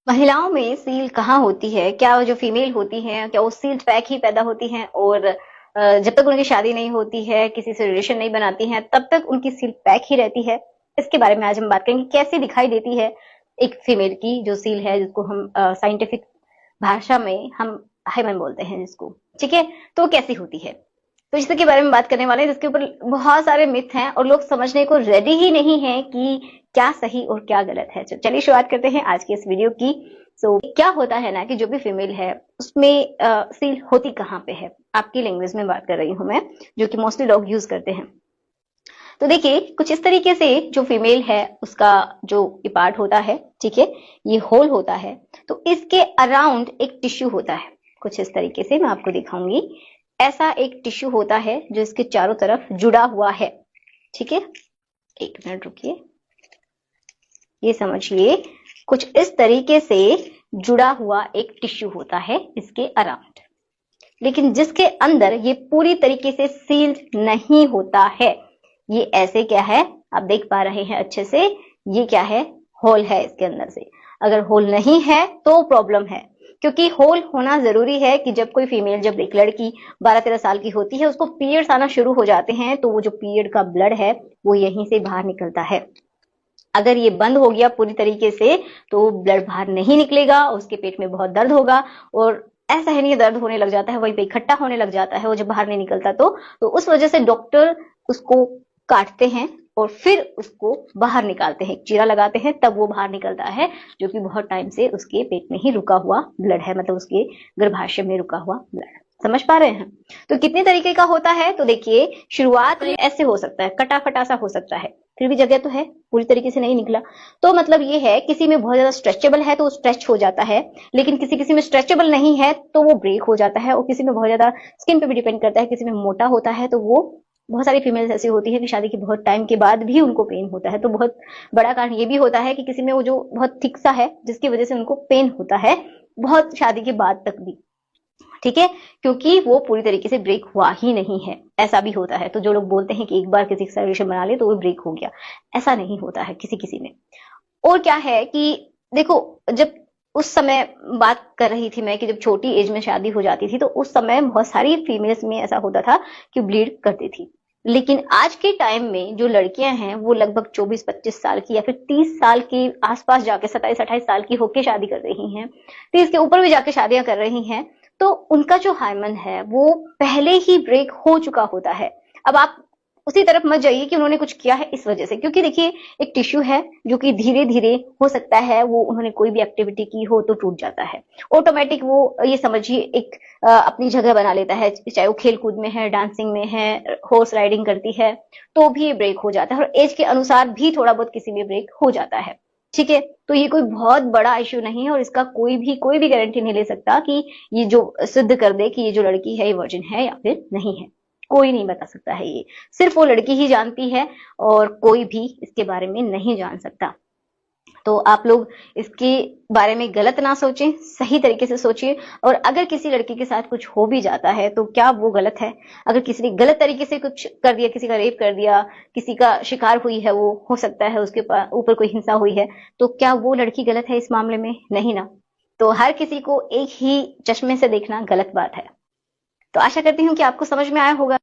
महिलाओं में सील कहाँ होती है? क्या वो जो फीमेल होती हैं, क्या वो सील्ड पैक ही पैदा होती हैं और जब तक उनकी शादी नहीं होती है, किसी से रिलेशन नहीं बनाती हैं, तब तक उनकी सील पैक ही रहती है? इसके बारे में आज हम बात करेंगे, कैसे दिखाई देती है एक फीमेल की जो सील है, जिसको हम साइंटिफिक भाषा में हम हाइमन बोलते हैं जिसको, ठीक है? तो वो कैसी होती है? तो इसके बारे में बात करने वाले हैं, जिसके ऊपर बहुत सारे मिथ हैं और लोग समझने को रेडी ही नहीं है कि क्या सही और क्या गलत है। तो चलिए शुरुआत करते हैं आज की इस वीडियो की। क्या होता है ना कि जो भी फीमेल है उसमें सील होती कहाँ पे है, आपकी लैंग्वेज में बात कर रही हूँ मैं, जो कि मोस्टली लोग यूज करते हैं। तो देखिए कुछ इस तरीके से जो फीमेल है उसका जो ये पार्ट होता है, ठीक है, ये होल होता है। तो इसके अराउंड एक टिश्यू होता है, कुछ इस तरीके से मैं आपको दिखाऊंगी। ऐसा एक टिश्यू होता है जो इसके चारों तरफ जुड़ा हुआ है, ठीक है। एक मिनट रुकिए, ये समझिए, कुछ इस तरीके से जुड़ा हुआ एक टिश्यू होता है इसके अराउंड, लेकिन जिसके अंदर ये पूरी तरीके से सील्ड नहीं होता है। ये ऐसे क्या है, आप देख पा रहे हैं अच्छे से, ये क्या है, होल है इसके अंदर से। अगर होल नहीं है तो प्रॉब्लम है, क्योंकि होल होना जरूरी है कि जब कोई फीमेल, जब एक लड़की 12-13 साल की होती है, उसको पीरियड्स आना शुरू हो जाते हैं, तो वो जो पीरियड का ब्लड है वो यहीं से बाहर निकलता है। अगर ये बंद हो गया पूरी तरीके से तो ब्लड बाहर नहीं निकलेगा, उसके पेट में बहुत दर्द होगा और ऐसा है नहीं, दर्द होने लग जाता है, वहीं पे इकट्ठा होने लग जाता है वो जब बाहर नहीं निकलता। तो उस वजह से डॉक्टर उसको काटते हैं और फिर उसको बाहर निकालते हैं, चीरा लगाते हैं, तब वो बाहर निकलता है, जो कि बहुत टाइम से उसके पेट में ही रुका हुआ ब्लड है, मतलब उसके गर्भाशय में रुका हुआ ब्लड। समझ पा रहे हैं? तो कितने तरीके का होता है, तो देखिए शुरुआत में ऐसे हो सकता है, कटा फटा सा हो सकता है, फिर भी जगह तो है, पूरी तरीके से नहीं निकला। तो मतलब ये है, किसी में बहुत ज्यादा स्ट्रेचेबल है तो वो स्ट्रेच हो जाता है, लेकिन किसी किसी में स्ट्रेचेबल नहीं है तो वो ब्रेक हो जाता है, और किसी में बहुत ज्यादा, स्किन पे भी डिपेंड करता है, किसी में मोटा होता है तो वो, बहुत सारी फीमेल्स ऐसी होती है कि शादी के बहुत टाइम के बाद भी उनको पेन होता है। तो बहुत बड़ा कारण ये भी होता है कि किसी में वो जो बहुत थिक सा है, जिसकी वजह से उनको पेन होता है बहुत शादी के बाद तक भी, ठीक है, क्योंकि वो पूरी तरीके से ब्रेक हुआ ही नहीं है। ऐसा भी होता है। तो जो लोग बोलते हैं कि एक बार किसी के साथ रिलेशन बना ले तो वो ब्रेक हो गया, ऐसा नहीं होता है किसी किसी में। और क्या है कि देखो, जब उस समय बात कर रही थी मैं कि जब छोटी एज में शादी हो जाती थी, तो उस समय बहुत सारी फीमेल्स में ऐसा होता था कि ब्लीड करती थी। लेकिन आज के टाइम में जो लड़कियां हैं वो लगभग 24-25 साल की या फिर 30 साल के आसपास जाके, 27-28 साल की होके शादी कर रही हैं, 30 के ऊपर भी जाके शादियां कर रही हैं, तो उनका जो हार्मोन है वो पहले ही ब्रेक हो चुका होता है। अब आप उसी तरफ मत जाइए कि उन्होंने कुछ किया है इस वजह से, क्योंकि देखिए एक टिश्यू है जो कि धीरे धीरे हो सकता है, वो उन्होंने कोई भी एक्टिविटी की हो तो टूट जाता है ऑटोमेटिक। वो ये समझिए एक अपनी जगह बना लेता है, चाहे वो खेल कूद में है, डांसिंग में है, हॉर्स राइडिंग करती है, तो भी ब्रेक हो जाता है, और एज के अनुसार भी थोड़ा बहुत किसी में ब्रेक हो जाता है, ठीक है। तो ये कोई बहुत बड़ा इश्यू नहीं है, और इसका कोई भी गारंटी नहीं ले सकता कि ये जो सिद्ध कर दे कि ये जो लड़की है ये वर्जिन है या फिर नहीं है। कोई नहीं बता सकता है, ये सिर्फ वो लड़की ही जानती है और कोई भी इसके बारे में नहीं जान सकता। तो आप लोग इसके बारे में गलत ना सोचें, सही तरीके से सोचिए। और अगर किसी लड़की के साथ कुछ हो भी जाता है तो क्या वो गलत है? अगर किसी ने गलत तरीके से कुछ कर दिया, किसी का रेप कर दिया, किसी का शिकार हुई है, वो हो सकता है उसके ऊपर कोई हिंसा हुई है, तो क्या वो लड़की गलत है इस मामले में? नहीं ना। तो हर किसी को एक ही चश्मे से देखना गलत बात है। तो आशा करती हूँ कि आपको समझ में आया होगा।